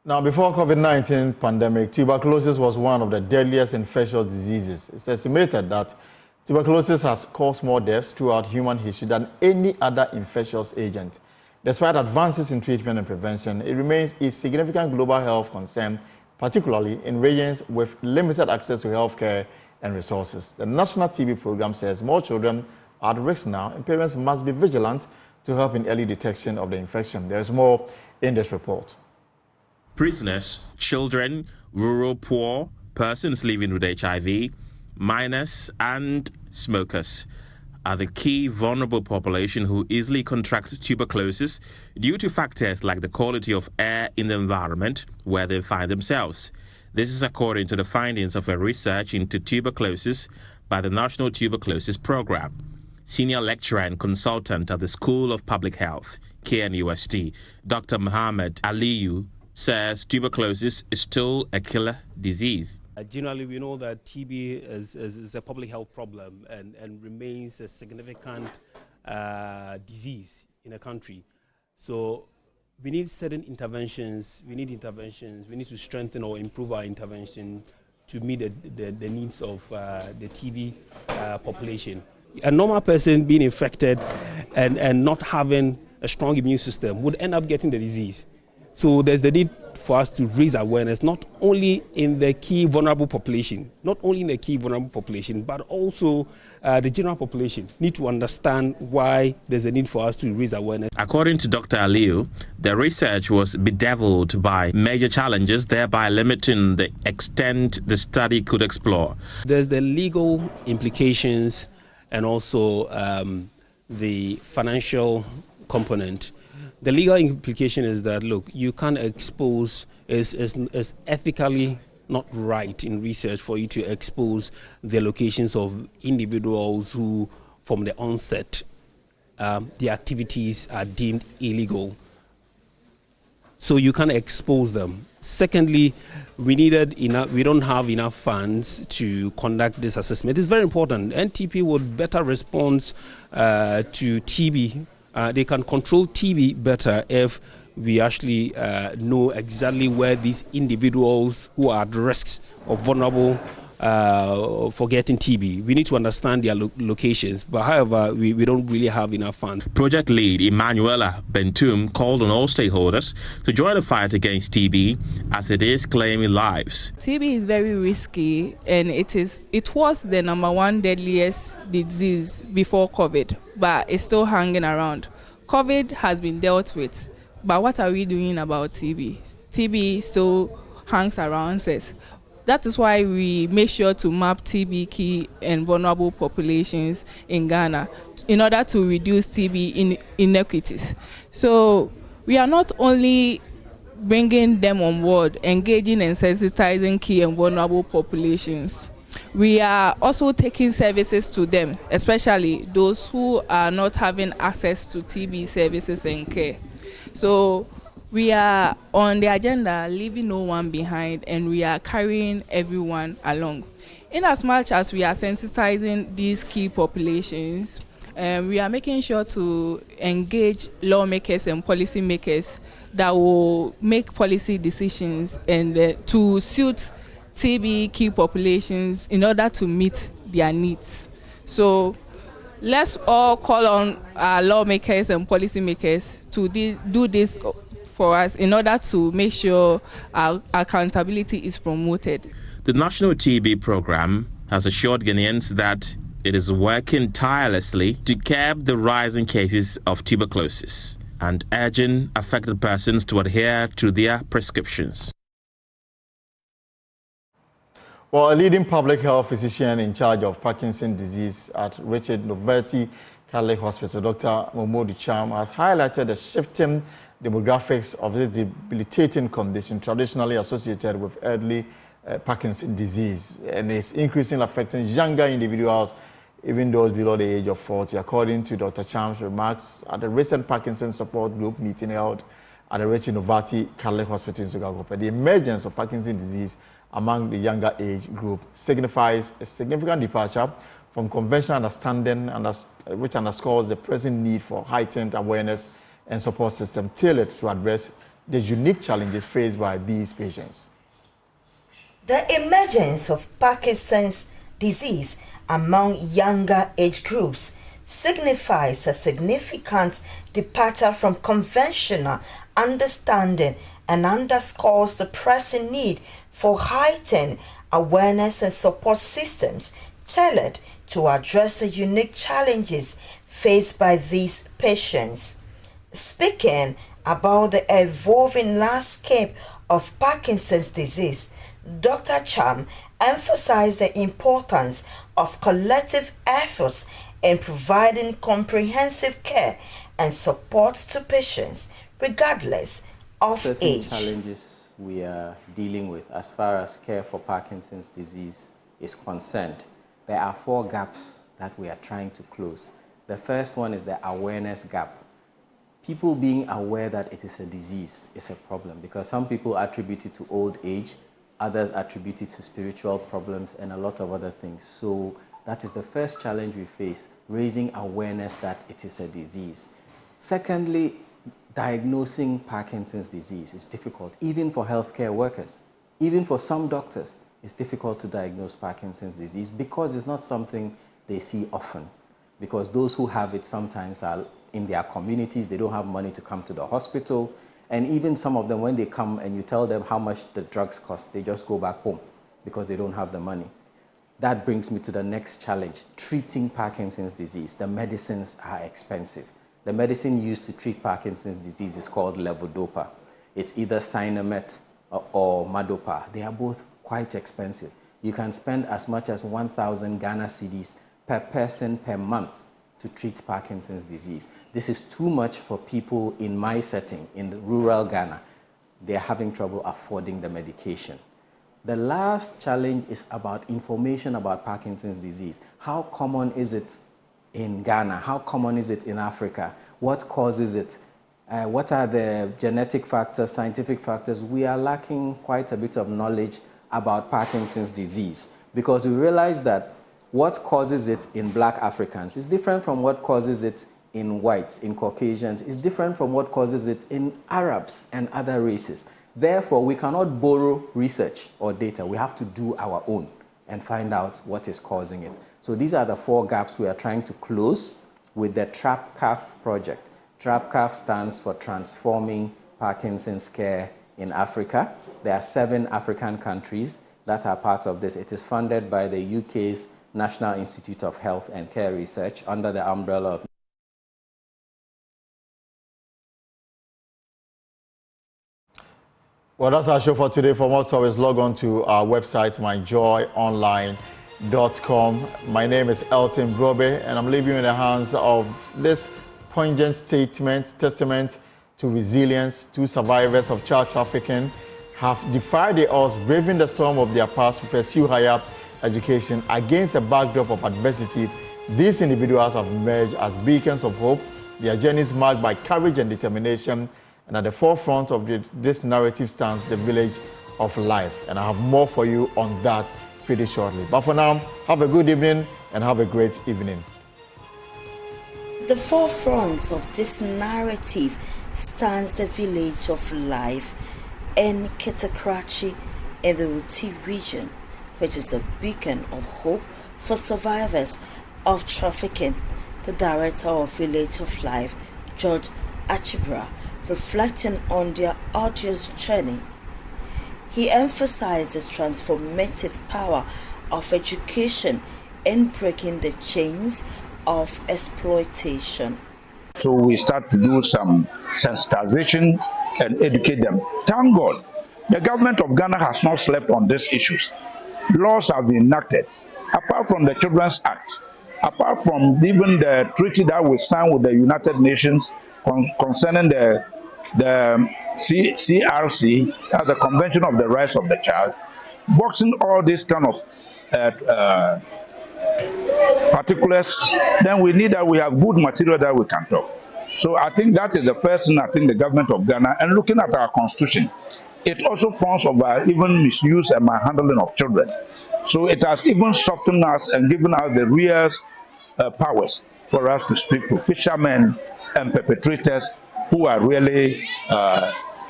Now, before COVID-19 pandemic, tuberculosis was one of the deadliest infectious diseases. It's estimated that tuberculosis has caused more deaths throughout human history than any other infectious agent. Despite advances in treatment and prevention, it remains a significant global health concern, particularly in regions with limited access to healthcare and resources. The National TB Program says more children are at risk now, and parents must be vigilant to help in early detection of the infection. There is more in this report. Prisoners, children, rural poor, persons living with HIV, minors and smokers are the key vulnerable population who easily contract tuberculosis due to factors like the quality of air in the environment where they find themselves. This is according to the findings of a research into tuberculosis by the National Tuberculosis Program. Senior lecturer and consultant at the School of Public Health, KNUST, Dr. Muhammad Aliyu, says tuberculosis is still a killer disease. Generally, we know that TB is a public health problem and remains a significant disease in a country. So we need certain interventions. We need to strengthen or improve our intervention to meet the needs of the TB population. A normal person being infected and not having a strong immune system would end up getting the disease. So there's the need for us to raise awareness, not only in the key vulnerable population, but also the general population need to understand why there's a need for us to raise awareness. According to Dr. Aliyu, the research was bedeviled by major challenges, thereby limiting the extent the study could explore. There's the legal implications and also the financial component. The legal implication is that, look, you can't expose, is ethically not right in research for you to expose the locations of individuals who, from the onset, the activities are deemed illegal. So you can't expose them. Secondly, we don't have enough funds to conduct this assessment. It's very important. NTP would better respond to TB. They can control TB better if we actually know exactly where these individuals who are at risk of vulnerable for getting TB. We need to understand their locations, but however, we don't really have enough funds. Project lead Emanuela Bentum called on all stakeholders to join the fight against TB as it is claiming lives. TB is very risky, and it was the #1 deadliest disease before COVID, but it's still hanging around. COVID has been dealt with, but what are we doing about TB? TB still hangs around us. That is why we make sure to map TB key and vulnerable populations in Ghana in order to reduce TB inequities. So we are not only bringing them on board, engaging and sensitizing key and vulnerable populations. We are also taking services to them, especially those who are not having access to TB services and care. So we are on the agenda, leaving no one behind, and we are carrying everyone along. In as much as we are sensitizing these key populations, we are making sure to engage lawmakers and policymakers that will make policy decisions and to suit TB key populations in order to meet their needs. So let's all call on our lawmakers and policymakers to do this for us in order to make sure our accountability is promoted. The National TB Program has assured Ghanaians that it is working tirelessly to curb the rising cases of tuberculosis and urging affected persons to adhere to their prescriptions. Well, a leading public health physician in charge of Parkinson's disease at Richard Novelty Catholic Hospital, Dr. Momodu Cham, has highlighted the shifting demographics of this debilitating condition traditionally associated with early Parkinson's disease, and is increasingly affecting younger individuals, even those below the age of 40. According to Dr. Cham's remarks at the recent Parkinson's support group meeting held at the Richard Novelty Catholic Hospital in Sugagope, the emergence of Parkinson's disease among the younger age group signifies a significant departure from conventional understanding, which underscores the present need for heightened awareness and support system tailored to address the unique challenges faced by these patients. The emergence of Parkinson's disease among younger age groups signifies a significant departure from conventional understanding and underscores the pressing need for heightened awareness and support systems tailored to address the unique challenges faced by these patients. Speaking about the evolving landscape of Parkinson's disease, Dr. Cham emphasized the importance of collective efforts in providing comprehensive care and support to patients, regardless of certain age. Challenges we are dealing with as far as care for Parkinson's disease is concerned. There are 4 gaps that we are trying to close. The first one is the awareness gap. People being aware that it is a disease is a problem, because some people attribute it to old age, others attribute it to spiritual problems and a lot of other things. So that is the first challenge we face, raising awareness that it is a disease. Secondly, diagnosing Parkinson's disease is difficult, even for healthcare workers. Even for some doctors, it's difficult to diagnose Parkinson's disease because it's not something they see often. Because those who have it sometimes are in their communities, they don't have money to come to the hospital. And even some of them, when they come and you tell them how much the drugs cost, they just go back home because they don't have the money. That brings me to the next challenge, treating Parkinson's disease. The medicines are expensive. The medicine used to treat Parkinson's disease is called levodopa. It's either Sinemet or Madopa. They are both quite expensive. You can spend as much as 1,000 Ghana cedis per person per month to treat Parkinson's disease. This is too much for people in my setting, in the rural Ghana. They're having trouble affording the medication. The last challenge is about information about Parkinson's disease. How common is it in Ghana? How common is it in Africa? What causes it? What are the genetic factors, scientific factors? We are lacking quite a bit of knowledge about Parkinson's disease, because we realize that what causes it in Black Africans is different from what causes it in whites, in Caucasians, is different from what causes it in Arabs and other races. Therefore, we cannot borrow research or data. We have to do our own and find out what is causing it. So these are the 4 gaps we are trying to close with the TRAPCAF project. TRAPCAF stands for Transforming Parkinson's Care in Africa. There are 7 African countries that are part of this. It is funded by the UK's National Institute of Health and Care Research under the umbrella of Well, that's our show for today. For more stories, log on to our website, myjoyonline.com. My name is Elton Brobe, and I'm leaving you in the hands of this poignant testament to resilience. 2 survivors of child trafficking have defied the odds, braving the storm of their past to pursue higher education against a backdrop of adversity. These individuals have emerged as beacons of hope. Their journeys marked by courage and determination, and at the forefront of this narrative stands the village of life. And I have more for you on that pretty shortly. But for now, have a good evening and have a great evening. The forefront of this narrative stands the village of life in Ketakrachi in the Ruti region, which is a beacon of hope for survivors of trafficking. The director of Village of Life, George Achibra, reflecting on their arduous journey. He emphasized the transformative power of education in breaking the chains of exploitation. So we start to do some sensitization and educate them. Thank God, the government of Ghana has not slept on these issues. Laws have been enacted, apart from the Children's Act, apart from even the treaty that we signed with the United Nations concerning the CRC, the Convention of the Rights of the Child, boxing all these kind of particulars, then we need that we have good material that we can talk. So I think that is the first thing I think the government of Ghana, and looking at our constitution, it also forms of even misuse and mishandling of children. So it has even softened us and given us the real powers for us to speak to fishermen and perpetrators who are really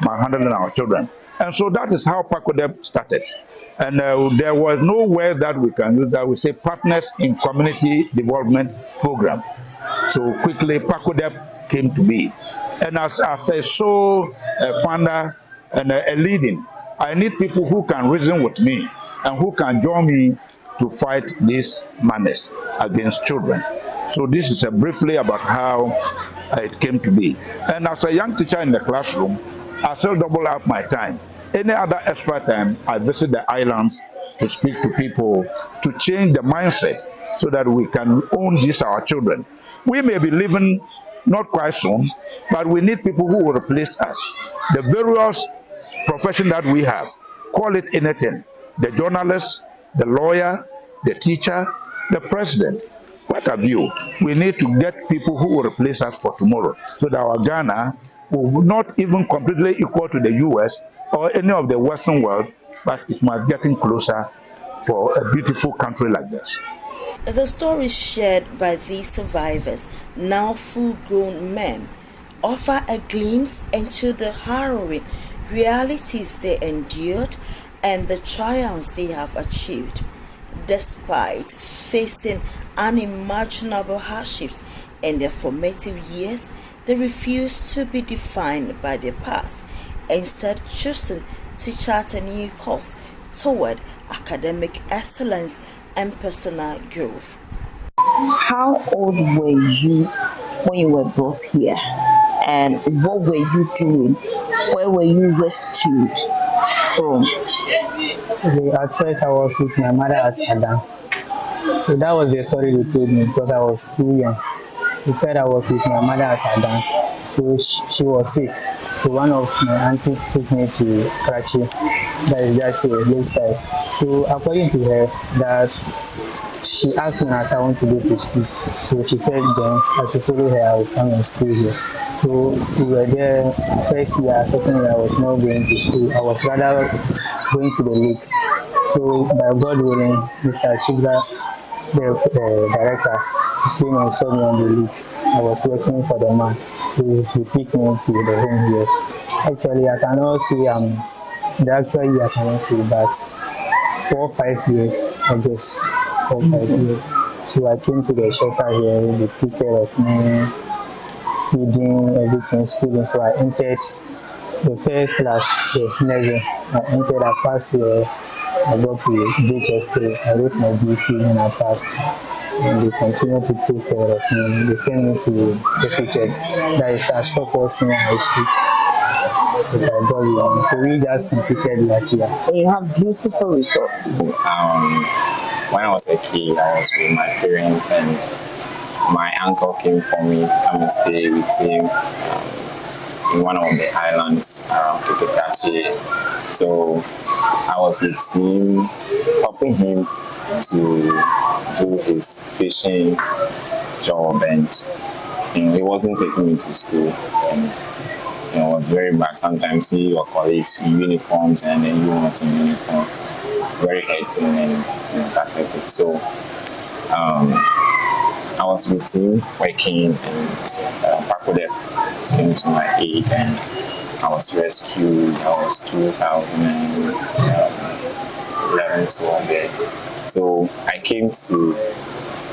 manhandling our children. And so that is how PACODEP started. And there was no word that we can use that we say Partners in Community Development Program. So quickly, PACODEP came to be. And as a sole founder and a leading, I need people who can reason with me and who can join me to fight this madness against children. So this is briefly about how it came to be. And as a young teacher in the classroom, I still double up my time. Any other extra time, I visit the islands to speak to people, to change the mindset so that we can own these our children. We may be living not quite soon, but we need people who will replace us. The various professions that we have, call it anything, the journalist, the lawyer, the teacher, the president, what have you. We need to get people who will replace us for tomorrow so that our Ghana will not even completely equal to the US or any of the Western world, but it must getting closer for a beautiful country like this. The stories shared by these survivors, now full-grown men, offer a glimpse into the harrowing realities they endured and the triumphs they have achieved. Despite facing unimaginable hardships in their formative years, they refuse to be defined by their past, instead choosing to chart a new course toward academic excellence and personal growth. How old were you when you were brought here? And what were you doing? Where were you rescued from? At first I was with my mother at Adam. So that was the story they told me because I was too young. They said I was with my mother at Adam. So she was sick. So one of my aunties took me to Karachi, that is just a lakeside. So according to her, that she asked me as I want to go to school. So she said then as I follow her, I will come and school here. So we were there first year, second year I was not going to school. I was rather going to the lake. So by God willing, Mr. Chibra, the director, came and saw me on the lake. I was working for the man. So he picked me to the home here. Actually, I cannot say the actual year I cannot say, but 4 or 5 years, I guess, 4 or 5 years. So I came to the shelter here, they took care of me, feeding, everything, schooling. So I entered the first class, the nursing. I entered, I passed here, I got to JHS3, I wrote my BC and I passed. And they continue to take care of me. They send me to SHS, that is Ashkoko Senior High School. So we just completed last year. You have beautiful results. When I was a kid, I was with my parents and my uncle came for me to come and stay with him in one of the islands around Karachi. So I was with him, helping him to do his fishing job, and he wasn't taking me to school, and it was very bad. Sometimes see your colleagues in uniforms and then you weren't in uniform, very hurting and pathetic. So I was with him working, and PACODEP came to my aid and I was rescued. I was 2011 to there. So I came to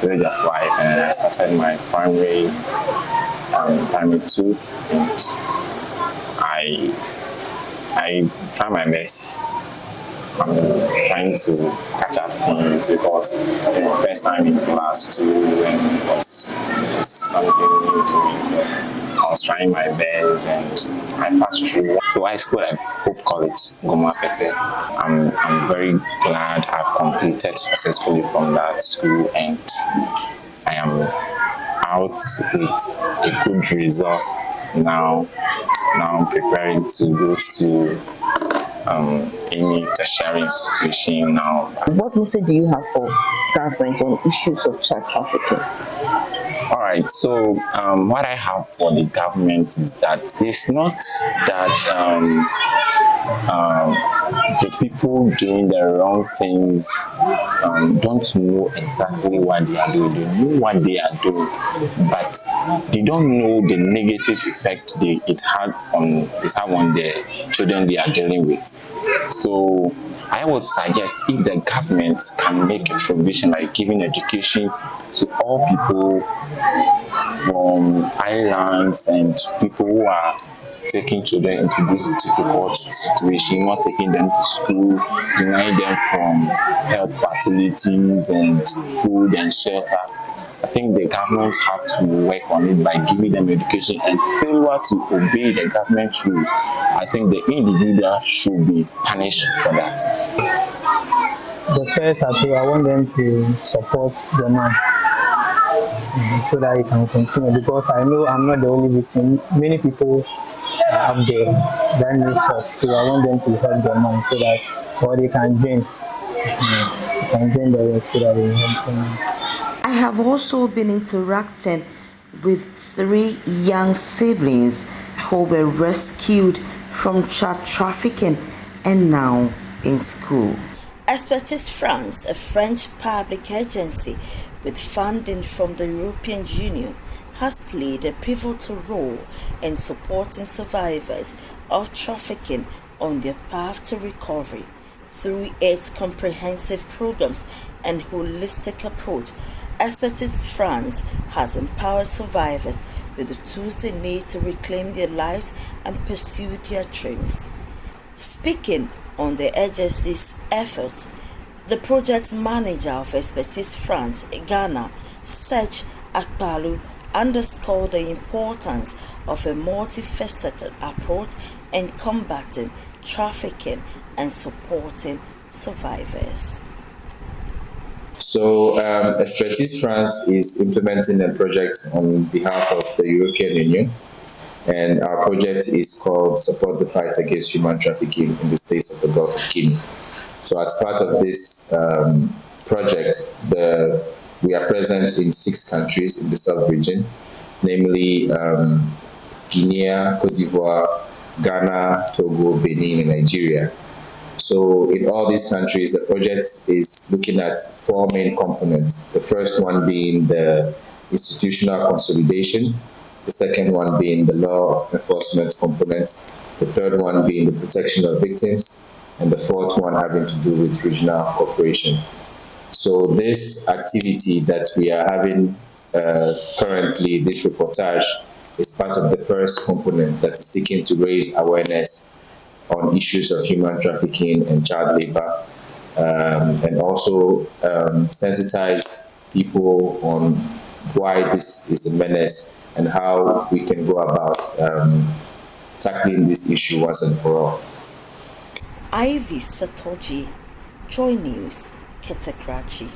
Village of Life and I started my primary 2, and I try my best. I'm trying to catch up things because the first time in class too, and it was something new to me. So I was trying my best and I passed through. So I schooled at Hope College, Goma Pete. I'm very glad I've completed successfully from that school, and I am out with a good result now. Now I'm preparing to go to any tertiary institution now. What message do you have for government on issues of child trafficking? All right, so what I have for the government is that it's not that the people doing the wrong things don't know exactly what they are doing. They know what they are doing, but they don't know the negative effect it had on the children they are dealing with. So I would suggest if the government can make a provision like giving education to all people from islands and people who are taking children into this difficult situation, not taking them to school, denying them from health facilities and food and shelter. I think the government have to work on it by giving them education, and failure to obey the government rules, I think the individual should be punished for that. The first appeal, I want them to support the man so that he can continue, because I know I'm not the only victim. Many people out there that needs help, so I want them to help the man so that, or they can join the work so that they help them. I have also been interacting with 3 young siblings who were rescued from child trafficking and now in school. Expertise France, a French public agency with funding from the European Union, has played a pivotal role in supporting survivors of trafficking on their path to recovery. Through its comprehensive programs and holistic approach, Expertise France has empowered survivors with the tools they need to reclaim their lives and pursue their dreams. Speaking on the agency's efforts, the project manager of Expertise France, Ghana, Serge Akpalu, underscored the importance of a multifaceted approach in combating trafficking and supporting survivors. So Expertise France is implementing a project on behalf of the European Union, and our project is called Support the Fight Against Human Trafficking in the States of the Gulf of Guinea. So as part of this project, we are present in 6 countries in the South region, namely Guinea, Cote d'Ivoire, Ghana, Togo, Benin, and Nigeria. So in all these countries, the project is looking at 4 main components. The first one being the institutional consolidation, the second one being the law enforcement component, the third one being the protection of victims, and the fourth one having to do with regional cooperation. So this activity that we are having currently, this reportage, is part of the first component that is seeking to raise awareness on issues of human trafficking and child labor, and also sensitize people on why this is a menace and how we can go about tackling this issue once and for all. Ivy Satoji, Joy News, Kete Krachi.